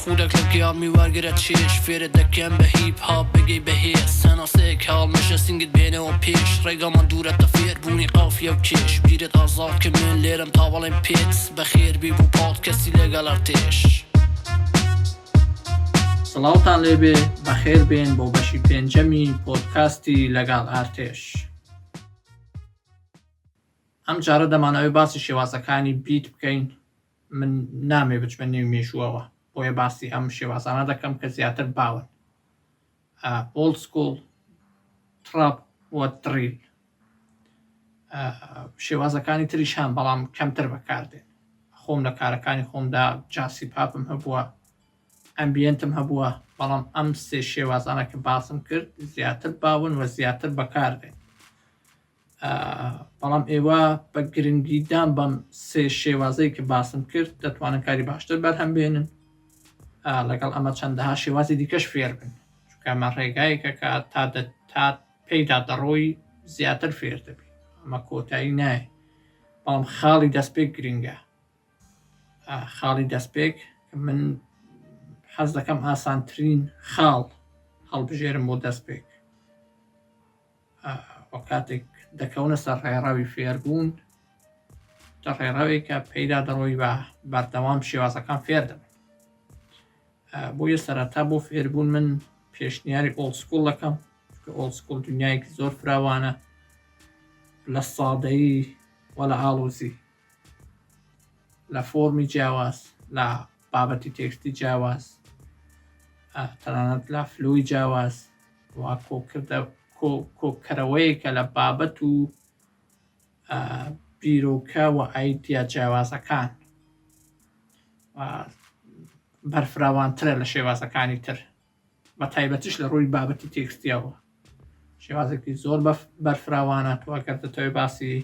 خودک لگیان میوارگرد چیش فیر دکم به هیپ هاپ بگی به هیس سناسه کال مشه سینگت بینه و پیش ریگا من دورت تفیر بونی قافیه و کش بیرت آزاد که من لیرم تاولیم پیتس بخیر بی بو پودکاستی لەگەڵ ئەرتێش سڵاوتان لێبێ بەخێر بێن بۆ بەشی پێنجەمی پۆدکاستی لەگەڵ ئەرتێش. ئەم جارە دەمانەوێت باسی شێوازەکانی بیت بکەین. من نامێ بچمە نێو مێژووەوە بۆیە باسی ئەم شێوازانە دەکەم کە زیاتر باون ئۆڵد سکوڵ، تراپ و دریل. شێوازەکانی تریش هەن بەڵام کەمتر بەکاردێن. خۆم لە کارەکانی خۆمدا جاسی پاپم هەبووە، ئەمبیەنتم هەبووە، بەڵام ئەم سێ شێوازانە کە باسم کرد زیاتر باون و زیاتر بەکاردێن. بەڵام ئێوە بە گرنگیدان بەم سێ شێوازەی کە باسم کرد دەتوانن کاری باشتر بەرهەمهێنن، لەگەڵ ئەمە چەندەها شێوازی دیکەش فێر بن، چونکە ئەمە ڕێگایەکە کە تا پێیدا دەڕۆی زیاتر فێر دەبی، ئەمە کۆتایی نایە. بەڵام خاڵی دەستپێک گرنگە. خاڵی دەستپێک من حەز دەکەم ئاسانترین خاڵ هەڵبژێرم بۆ دەستپێک. وە کاتێک دەکەونە سەر ڕێڕاوی فێربوون، ڕێڕاوێکە پەیدا دەڕۆی بە بەردەوام شێوازەکان فێر دەبن. بۆیە سەرەتا بۆ فێربوون من پێشنیاری ئۆڵد سکوڵ دەکەم، چونکە ئۆڵد سکوڵ دنیایەکی زۆر فراوانە لە سادەیی وە لە ئاڵۆزی، لە فۆرمی جیاواز، لە بابەتی تێکستی جیاواز، تەنانەت لە فلۆی جیاواز، وا کۆکەرەوەیەکە لە بابەت و بیرۆکە و ئایدیا جیاوازەکان بەرفراوانترە لە شێوازەکانی تر، بە تایبەتیش لە ڕووی بابەتی تێکستیەوە. شێوازێکی زۆر بەرفراوانە. تۆ ئەگەر دەتەوێت باسی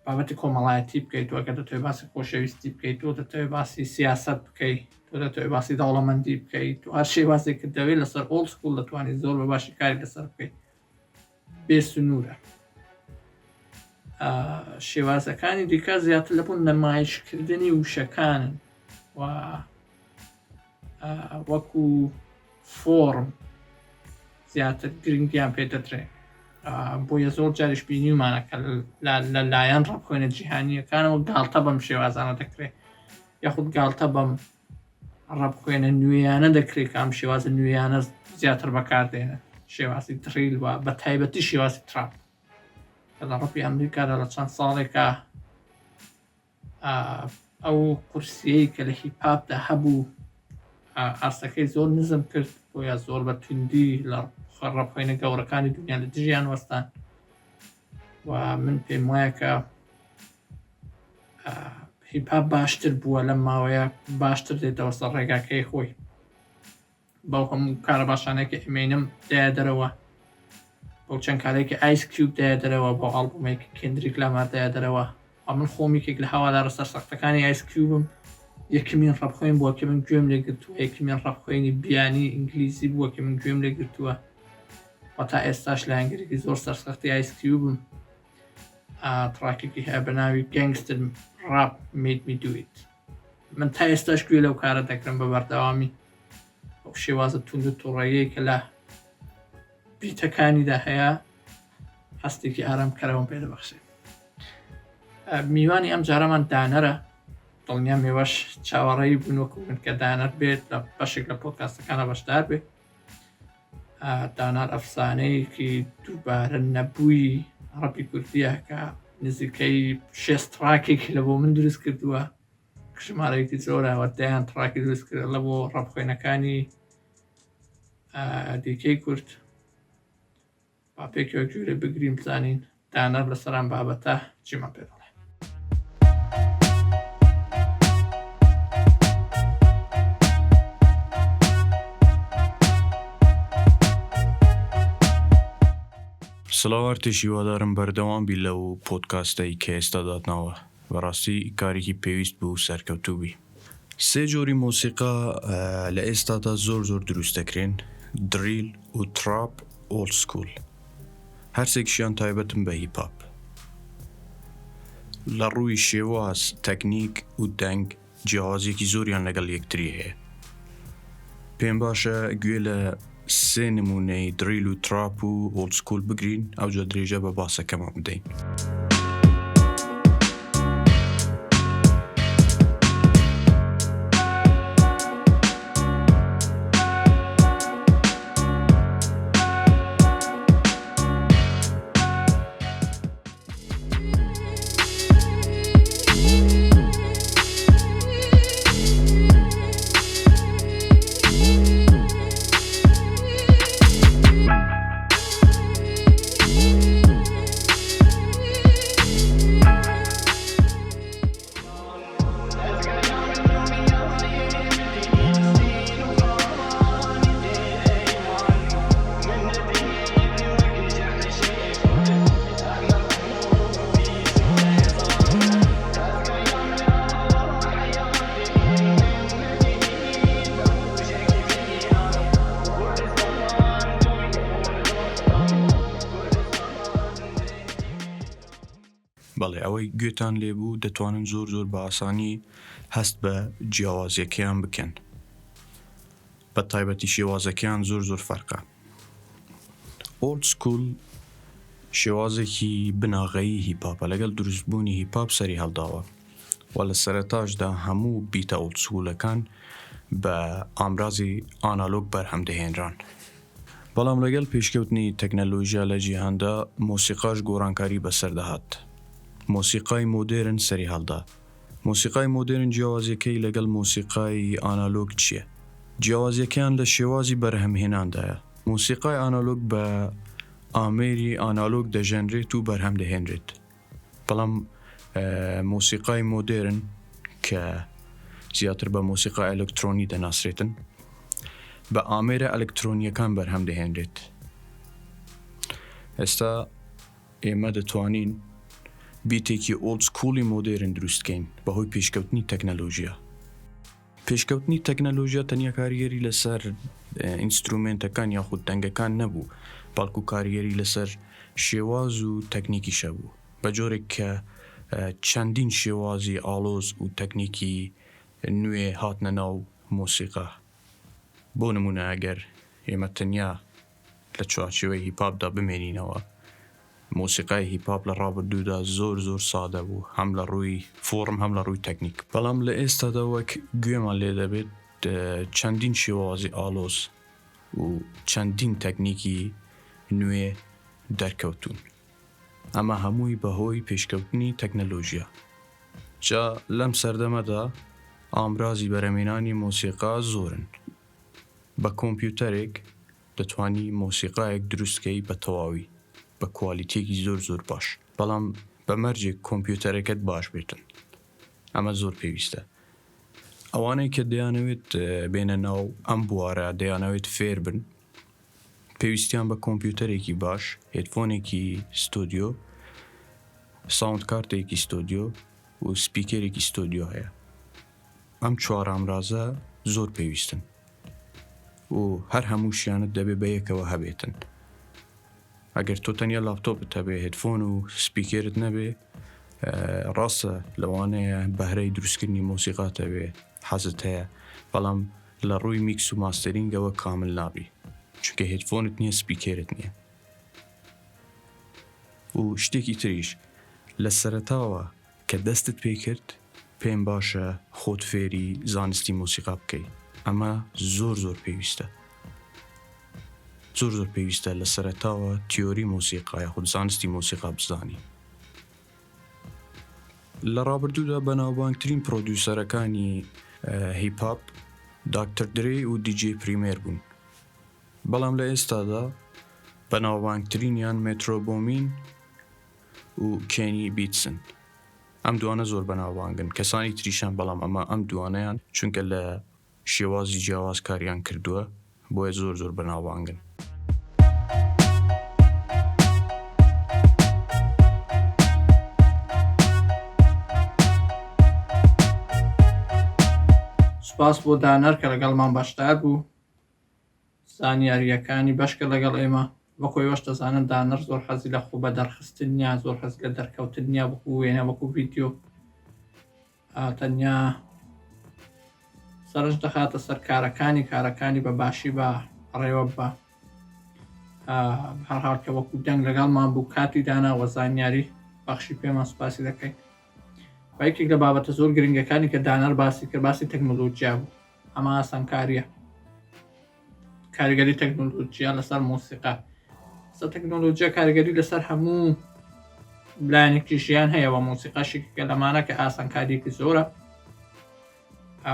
بابەتی کۆمەڵایەتی بکەیت، تۆ ئەگەر دەتەوێت باسی خۆشەویستی بکەیت، تۆ دەتەوێت باسی سیاسەت بکەیت، تۆ دەتەوێت باسی دەوڵەمەندی بکەیت، تو هەر شێوازێکت دەوێت لەسەر ئۆڵد سکوڵ دەتوانیت زۆر بە باشی کاری لەسەر بکەیت. بێ سنوورە. شێوازەکانی دیکە زیاتر لەبوون نەمایشکردنی وشەکانن و وەکو فۆرم زیاتر گرنگیان پێ دەدرێن. بۆیە زۆر جاریش بینیمانە کە لە لایەن ڕەبخوێنە جیهانیەکانەوە گاڵتە بەم شێوازانە دەکرێت، یاخود گاڵتە بەم ڕەبخوێنە نوێیانە دەکرێت کە ئەم شێوازە نوێیانە زیاتر بەکاردێنە. شێوازی دریل و بە تایبەتی شێوازی تراپ کە لە ڕەپی ئەمریکادا لە چەند ساڵێکە ئەو قورسیەی کە لە هیپاپدا هەبوو ئاسەکەی زۆر نزم کرد، بۆیە زۆر بە توندی لە ڕەبخوێنە گەورەکانی دنیا لە دژیان وەستان. و من پێم وایە کە هیپاپ باشتر بووە لەم ماوەیە، باشتر دێتەوە سەر ڕێگاکەی خۆی. بەو هەموو کارە باشانێکی ئەمێنم دایە دەرەوە، بۆ چەند کارێکی ئایس کیوب دایە دەرەوە، بۆ ئاڵبومێکی کێندریک لامار دایە دەرەوە. من خۆمیکێک لە هەوادارە سەرسەختەکانی ئایس کیوبم. یەکمین ڕەبخوێن بووە کە من گوێم لێ گرتووە، یەکمین ڕەبخوێنی بیانی ئینگلیزی بووە کە من گوێم لێ گرتووە، و تا ئێستاش لە هەنگرێکی زۆر سەرسەختی ئایس کیوبم. تراکێکی هەیە بە ناوی گەنگستر ڕاپ مید می دویت. من تا ئێستاش گوێ لەو کارە دەکرم بە بەردەوامی. ئەو شێوازە توند و تووڕەیەی کە لە بیتەکانیدا هەیە هەستێکی ئارامکەرەوەم پێ دەبەخشێت. میوانی ئەم جارەمان دانەرە. دڵنیا مێوەش چاوەڕێی بوونوەکو من کە دانەر بێت لە بەشێک لە پۆدکاستەکانە بەشدار بێت. دانەر ئەفسانەیەکی دووبارە نەبووی ڕەپی کوردیە کە نزیکەی 6 تراکێکی لە بۆ من دروست کردووە، ژمارەیەکی زۆرەوە 10 تراکی دروست کرد لە بۆ ڕەبخوێنەکانی دیکەی کورد. با پێکەوە گوێرە بگرین بزانین دانەر لەسەران بابەتە چیمان پێ دەڵێ. سڵاو ئەرتێش، هیوادارم بەردەوام بی لەو پۆدکاستەی کە ئێستا داتناوە. بەڕاستی کارێکی پێویست بوو سەرکەوتوو بی. سێ جۆری مۆسیقا لە ئێستادا زۆر دروست دەکرێن: دریل و تراپ، ئۆڵد سکوڵ. هەرسێکیشیان تایبەتن بە هیپاپ. لە ڕووی شێواز، تەکنیک و دەنگ جیاوازێکی زۆریان لەگەڵ یەکتری هەیە. پێم باشە گوێ لە سێ نمونەی دریل و تراپ و ئۆڵدسکول بگرین ئەوجا درێژە بە باسەکەمان بدەین. بەڵێ ئەوەی گوێتان لێبوو دەتوانن زۆر بە ئاسانی هەست بە جیاوازەکەیان بکەن. بە تایبەتی شێوازەکەیان زۆر فەرقە. ئۆڵد سکول شێوازێکی بناغەیی هیپاپە لەگەڵ دروستبوونی هیپاپ سەری هەڵداوە و لە سەرەتاشدا هەموو بیتە ئۆڵد سکولەکان بە ئامرازی ئانالۆگ بەرهەمدەهێنران. بەڵام لەگەڵ پێشکەوتنی تەکنەلۆژیا لە جیهاندا مۆسیقاش گۆڕانکاری بەسەردەهات. مۆسیقای مۆدێرن سەری هەڵدا. مۆسیقای مۆدێرن جیاوازەکەی لەگەڵ مۆسیقای ئانالۆگ چییە؟ جیاوازەکەیان لە شێوازی بەرهەمهێناندایە. مۆسیقای ئانالۆگ بە ئامێری ئانالۆگ دەژەنرێت و بەرهەم دەهێنرێت. بەڵام مۆسیقای مۆدێرن کە زیاتر بە مۆسیقای ئەلکترۆنی دەناسرێتن بە ئامێرە ئەلکترۆنیەکان بەرهەم دەهێنرێت. ئێستا ئێمە دەتوانین بیتێکی ئۆڵد سکوڵی مۆدێرن دروستکەین بەهۆی پێشکەوتنی تەکنەلۆژیا. پێشکەوتنی تەکنەلۆژیا تەنیا کاریگەری لەسەر ئینسترومنتەکان یاخود دەنگەکان نەبوو، بەڵکو کاریگەری لەسەر شێواز و تەکنیکیشە بوو، بە جۆرێک کە چەندین شێوازی ئاڵۆز و تەکنیکی نوێ هاتنە ناو مۆسیقا. بۆ نمونە ئەگەر ئێمە تەنیا لە چوارچێوەی هیپاپدا بمێنینەوە، مۆسیقای هیپاپ لە ڕابردوودا زۆر سادە بوو، هەم لە ڕووی فۆرم هەم لە ڕووی تەکنیک. بەڵام لە ئێستادا وەک گوێمان لێ دەبێت چەندین شێوازی ئاڵۆز و چەندین تەکنیکی نوێ دەرکەوتون. ئەمە هەمووی بەهۆی پێشکەوتنی تەکنەلۆژیا. جا لەم سەردەمەدا ئامرازی بەرهەمهێنانی مۆسیقا زۆرن. بە کۆمپیوتەرێک دەتوانی مۆسیقایەک دروستکەی بە تەواوی بە کوالیتێکی زۆر باش، بەڵام بە مەرجێک کۆمپیوتەرەکەت باش بێتن. ئەمە زۆر پێویستە. ئەوانەی کە دەیانەوێت بێنە ناو ئەم بوارە دەیانەوێت فێر بن، پێویستیان بە کۆمپیوتەرێکی باش، هێدفۆنێکی ستۆدیۆ، ساوند کارتێکی ستۆدیۆ و سپیکەرێکی ستۆدیۆ هەیە. ئەم چوار ئامرازە زۆر پێویستن و هەر هەمووشیانت دەبێ بە یەکەوە هەبێتن. ئەگەر تۆ تەنیا لاپتۆپت هەبێ هێدفۆن و سپیکەرت نەبێ، ڕاستە لەوانەیە بەهرەی دروستکردنی مۆسیقات هەبێ، حەزت هەیە، بەڵام لە ڕووی میکس و ماستەرینگەوە کامل نابی، چونکە هێدفۆنت نییە، سپیکەرت نییە. و شتێکی تریش لە سەرەتاوە کە دەستت پێ کرد، پێم باشە خۆت فێری زانستی مۆسیقا بکەیت. ئەمە زۆر پێویستە. زۆر پێویستە لە سەرەتاوە تیۆری مۆسیقا یاخود زانستی مۆسیقا بزانی. لە ڕابردوودا بەناوبانگترین پرۆدیوسەرەکانی هیپاپ داکتەر درێ و دیجێ پریمێر بوون، بەڵام لە ئێستادا بەناوبانگترینیان مێترۆ بۆمین و کێنی بیتسن. ئەم دوانە زۆر بەناوبانگن، کەسانی تریشان، بەڵام ئەمە ئەم دوانەیان چونکە لە شێوازی جیاواز کاریان کردووە بۆیە زۆر بەناوبانگن. سوپاس بۆ دانەر کە لەگەڵمان باشتر بوو، زانیاریەکانی بەشکە لەگەڵ ئێمە. وەکۆی وەش دەزانن دانەر زۆر حەزی لە خوو بە دەرخستن نیە، زۆر حەز لە دەرکەوتن نیە، وەکو وێنە وەکو ڤیدیۆ. تەنیا سەرنج دەخاتە سەر کارەکانی بە باشی بە ڕێوە بە هەرهاڵکە وەکو دەنگ لەگەڵمان بوو کاتی داناوە زانیاری بەخشی پێمان سوپاسی دەکەین. یەکێک لە بابەتە زۆر گرنگەکانی کە دانەر باسی کرد باسی تەکنۆلۆجیا بوو. ئەمە ئاسانکاریە کاریگەری تەکنۆلۆجیا لەسەر مۆسیقا. تەکنۆلۆجیا کاریگەری لەسەر هەموو لایەنێکی ژیان هەیە و مۆسیقاشێکە لەمانە کە ئاسانکاریەکی زۆرە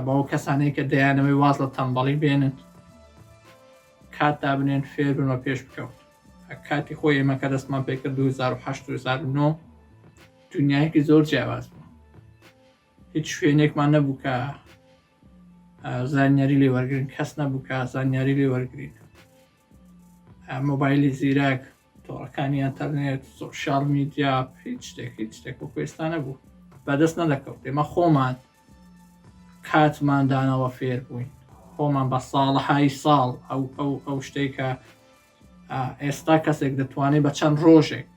بەەوە کەسانەی کە دەیانەوەی واز لە تەمبەڵی بێنن کات دابنێن فێر بنەوە پێش بکەوت. کاتی خۆی ئێمە کە دەستمان پێکرد 2008 دنیایەکی زۆر جیاواز بوو. هیچ شوێنێکمان نەبوو کە زانیاری لێ وەرگرین، کەس نەبوو کە زانیاری لێ وەرگرین. مۆبایلی زیرەک، تۆڕەکانی ئینتەرنێت، سۆشیال میدیا، هیچ شتێک وەکو ئێستا نەبوو، بەدەست نەدەکەوت. ئێمە خۆمان کاتمان دانەوە فێر بووین، خۆمان بە ساڵەهای ساڵ ئەو شتێک کە ئێستا کەسێک دەتوانێت بە چەند ڕۆژێک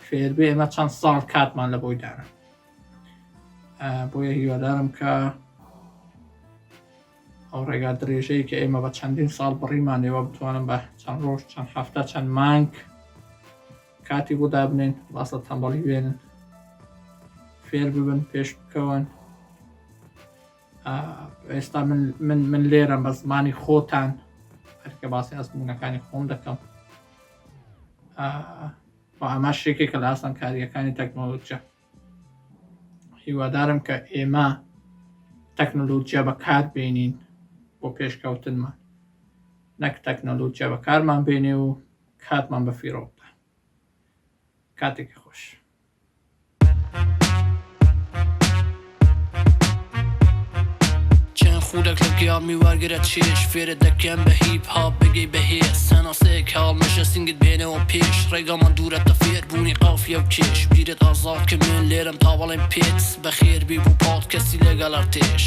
فێر بێ، ئێمە چەند ساڵ کاتمان لە بۆی دانا. بۆیە هیوادارم کە ئەو ڕێگا درێژەی کە ئێمە بە چەندین ساڵ بڕیمانەوە بتوانم بە چەند ڕۆژ، چەند هەفتە، چەند مانگ کاتی بۆ دابنێن، باس لە تەمبەڵی بێنن، فێر ببن، پێش بکەون. ئێستا من لێرەم بە زمانی خۆتان هەرکە باسی ئەزمونونەکانی خۆم دەکەم و ئەمە شتێکێکە لە ئاسانکاریەکانی تەکنۆلۆجیا. هیوادارم کە ئێمە تەکنۆلۆجیا بەکار بێنین بۆ پێشکەوتنمان، نەک تەکنۆلۆجیا بەکارمان بێنێ و کاتمان بە فیرۆ بدە. کاتێکی خۆش. خودك لقيا میوارگرە چێش فێرە دەکەم بە هیپ هاپ بگەی بەهێز سەناسەیەک هاڵ مەشە سنگت بێنەوە پێش ڕێگامان دوورەتە فێر بوونی قافیە و کێش بیرت ئازاد کە من لێرم تاوەڵێم پێت بەخێر بی بوو پۆدکاستی لەگەڵ ئەرتێش.